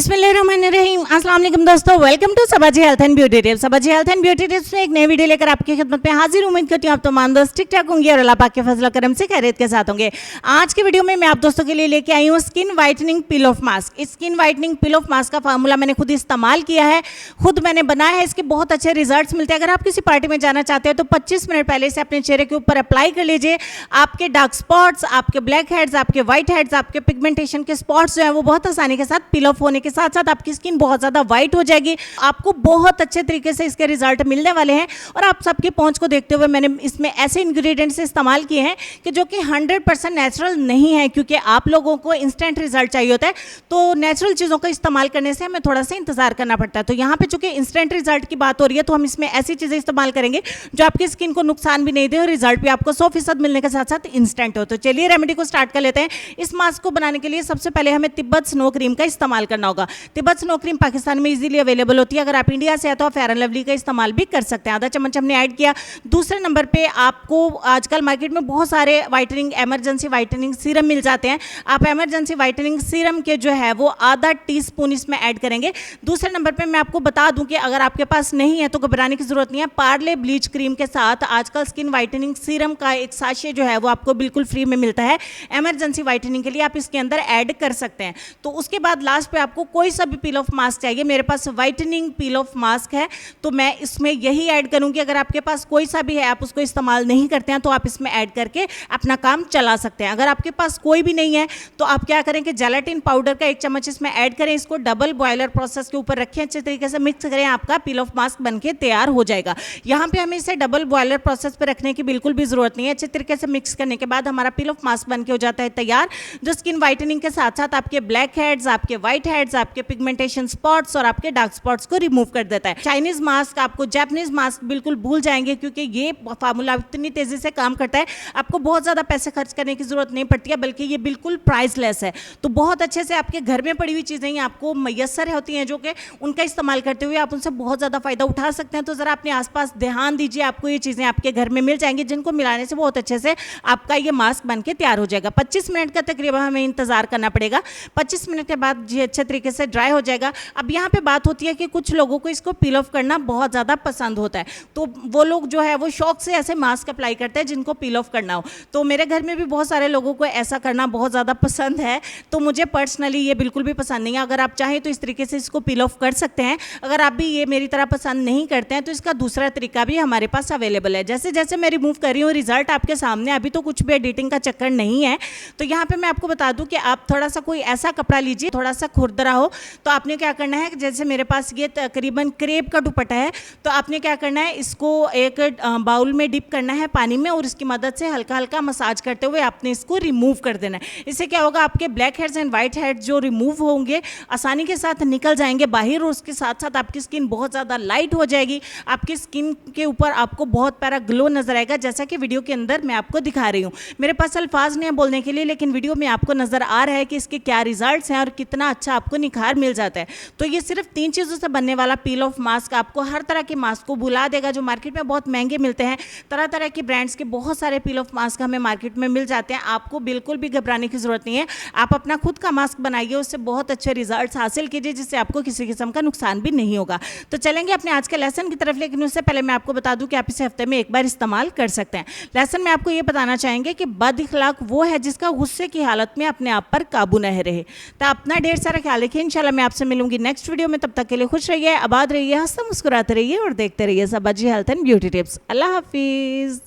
बिस्मिल्लाहिर्रहमानिर्रहीम। अस्सलाम वालेकुम दोस्तों, welcome to Sabaji health and beauty tips. Sabaji health and beauty tips में एक नई वीडियो लेकर आपकी खिदमत में हाजिर। उम्मीद करती हूँ आप तमाम दोस्त ठीक ठाक होंगे और अल्लाह पाक के फजल करम से खैरियत के साथ होंगे। आज की वीडियो में मैं आप दोस्तों के लिए लेके आई हूँ skin whitening peel of mask. Skin whitening peel of mask का फार्मूला मैंने खुद इस्तेमाल किया है, खुद मैंने बनाया है। इसके बहुत अच्छे रिजल्ट्स मिलते हैं। अगर आप किसी पार्टी में जाना चाहते हैं तो 25 मिनट पहले से अपने चेहरे के ऊपर अप्लाई कर लीजिए। आपके डार्क स्पॉट्स, आपके ब्लैक हेड्स, आपके व्हाइट हेड्स, आपके पिगमेंटेशन के स्पॉट्स जो है वो बहुत आसानी के साथ पील ऑफ होने के साथ साथ आपकी स्किन बहुत ज्यादा व्हाइट हो जाएगी। आपको बहुत अच्छे तरीके से इसके रिजल्ट मिलने वाले हैं। और आप सबकी पहुंच को देखते हुए मैंने इसमें ऐसे इंग्रेडिएंट्स इस्तेमाल किए हैं कि जो कि 100% नेचुरल नहीं है, क्योंकि आप लोगों को इंस्टेंट रिजल्ट चाहिए होता है। तो नेचुरल चीज़ों का इस्तेमाल करने से हमें थोड़ा सा इंतजार करना पड़ता है। तो यहाँ पे चूंकि इंस्टेंट रिजल्ट की बात हो रही है तो हम इसमें ऐसी चीज़ें इस्तेमाल करेंगे जो आपकी स्किन को नुकसान भी नहीं दे और रिजल्ट भी आपको 100% मिलने के साथ साथ इंस्टेंट हो। तो चलिए रेमेडी को स्टार्ट कर लेते हैं। इस मास्क को बनाने के लिए सबसे पहले हमें तिब्बत स्नो क्रीम का इस्तेमाल करना होगा। तिब्बत स्नो क्रीम पाकिस्तान में इजीली अवेलेबल होती है। अगर आप इंडिया से हैं तो फेयर एंड लवली का इस्तेमाल भी कर सकते हैं। आधा चम्मच हमने ऐड किया। दूसरे नंबर पे आपको आजकल मार्केट में बहुत सारे वाइटनिंग, एमरजेंसी वाइटनिंग सीरम मिल जाते हैं। आप एमरजेंसी वाइटनिंग सीरम के जो है वो आधा टीस्पून इसमें ऐड करेंगे। दूसरे नंबर पे मैं आपको बता दूं कि अगर आपके पास नहीं है तो घबराने की जरूरत नहीं है। पार्ले ब्लीच क्रीम के साथ आजकल स्किन वाइटनिंग सीरम का एक साशे जो है वो आपको बिल्कुल फ्री में मिलता है। एमरजेंसी वाइटनिंग के लिए आप इसके अंदर ऐड कर सकते हैं। तो उसके बाद लास्ट पे आपको कोई सा भी पील ऑफ मास्क चाहिए। मेरे पास वाइटनिंग पील ऑफ मास्क है तो मैं इसमें यही ऐड करूंगी। अगर आपके पास कोई सा भी है, आप उसको इस्तेमाल नहीं करते हैं तो आप इसमें ऐड करके अपना काम चला सकते हैं। अगर आपके पास कोई भी नहीं है तो आप क्या करें कि जेलाटिन पाउडर का 1 चम्मच इसमें ऐड करें। इसको डबल बॉयलर प्रोसेस के ऊपर रखें, अच्छे तरीके से मिक्स करें, आपका पील ऑफ मास्क बनके तैयार हो जाएगा। यहाँ पे हमें इसे डबल बॉयलर प्रोसेस पर रखने की बिल्कुल भी जरूरत नहीं है। अच्छे तरीके से मिक्स करने के बाद हमारा पील ऑफ मास्क बनके हो जाता है तैयार, जो स्किन वाइटनिंग के साथ साथ आपके ब्लैक हेड्स, आपके व्हाइट हेड्स, आपके पिगमेंटेशन स्पॉट्स और आपके डार्क स्पॉट्स को रिमूव कर देता है। चाइनीज मास्क, आपको जापानीज मास्क बिल्कुल भूल जाएंगे, क्योंकि ये फार्मूला इतनी तेजी से काम करता है, आपको बहुत ज्यादा पैसे खर्च करने की जरूरत नहीं पड़ती है, बल्कि ये बिल्कुल प्राइसलेस है। तो बहुत अच्छे से आपके घर में पड़ी हुई चीजें ही आपको मैसर होती हैं, जो कि उनका इस्तेमाल करते हुए आप उनसे बहुत ज्यादा फायदा उठा सकते हैं। तो जरा अपने आसपास ध्यान दीजिए, आपको ये चीजें आपके घर में मिल जाएंगी, जिनको मिलाने से बहुत अच्छे से आपका ये मास्क बन के तैयार हो जाएगा। 25 मिनट का तकरीबन हमें इंतजार करना पड़ेगा। 25 मिनट के बाद ये अच्छे तरीके से ड्राई हो जाएगा। अब यहाँ पे बात होती है कि कुछ लोगों को इसको पील ऑफ करना बहुत ज़्यादा पसंद होता है, तो वो लोग जो है वो शौक से ऐसे मास्क अप्लाई करते हैं जिनको पील ऑफ करना हो। तो मेरे घर में भी बहुत सारे लोगों को ऐसा करना बहुत ज़्यादा पसंद है, तो मुझे पर्सनली ये बिल्कुल भी पसंद नहीं है। अगर आप चाहें तो इस तरीके से इसको पील ऑफ कर सकते हैं। अगर आप भी ये मेरी तरह पसंद नहीं करते हैं तो इसका दूसरा तरीका भी हमारे पास अवेलेबल है। जैसे जैसे मैं रिमूव कर रही हूँ रिजल्ट आपके सामने, अभी तो कुछ भी एडिटिंग का चक्कर नहीं है। तो यहाँ पे मैं आपको बता दूँ कि आप थोड़ा सा कोई ऐसा कपड़ा लीजिए, थोड़ा सा खुरदरा हो। तो आपने क्या करना है, जैसे मेरे पास ये तकरीबन क्रेप का दुपट्टा है, तो आपने क्या करना है, इसको एक बाउल में डिप करना है पानी में और इसकी मदद से हल्का हल्का मसाज करते हुए आपने इसको रिमूव कर देना है। इससे क्या होगा, आपके black heads and white heads जो रिमूव होंगे आसानी के साथ निकल जाएंगे बाहर, और उसके साथ साथ आपकी स्किन बहुत ज़्यादा लाइट हो जाएगी। आपकी स्किन के ऊपर आपको बहुत प्यारा ग्लो नजर आएगा, जैसा कि वीडियो के अंदर मैं आपको दिखा रही हूँ। मेरे पास अल्फाज नहीं है बोलने के लिए, लेकिन वीडियो में आपको नजर आ रहा है कि इसके क्या रिजल्ट्स हैं और कितना अच्छा आपको निखार मिल जाता है। तो ये सिर्फ 3 चीज़ों से बनने वाला पील ऑफ मास्क आपको हर तरह के मास्क को भुला देगा, जो मार्केट में बहुत महंगे मिलते हैं। तरह तरह के ब्रांड्स के बहुत सारे पील ऑफ मास्क हमें मार्केट में मिल जाते हैं। आपको बिल्कुल भी घबराने की जरूरत नहीं है। आप अपना खुद का मास्क बनाइए, उससे बहुत अच्छे रिजल्ट्स हासिल कीजिए, जिससे आपको किसी किस्म का नुकसान भी नहीं होगा। तो चलेंगे अपने आज के लेसन की तरफ, लेकिन उससे पहले मैं आपको बता दूं कि आप इसे हफ्ते में एक बार इस्तेमाल कर सकते हैं। लेसन में आपको ये बताना चाहेंगे कि बद इखलाक वो है जिसका गुस्से की हालत में अपने आप पर काबू न रहे। तो अपना ढेर सारा ख्याल रखिए। इंशाल्लाह मैं आपसे मिलूंगी नेक्स्ट वीडियो में। तब तक के लिए खुश रहिए, आबाद रहिए, हंसते मुस्कुराते रहिए और देखते रहिए Sabaji health and beauty tips. अल्लाह हाफिज।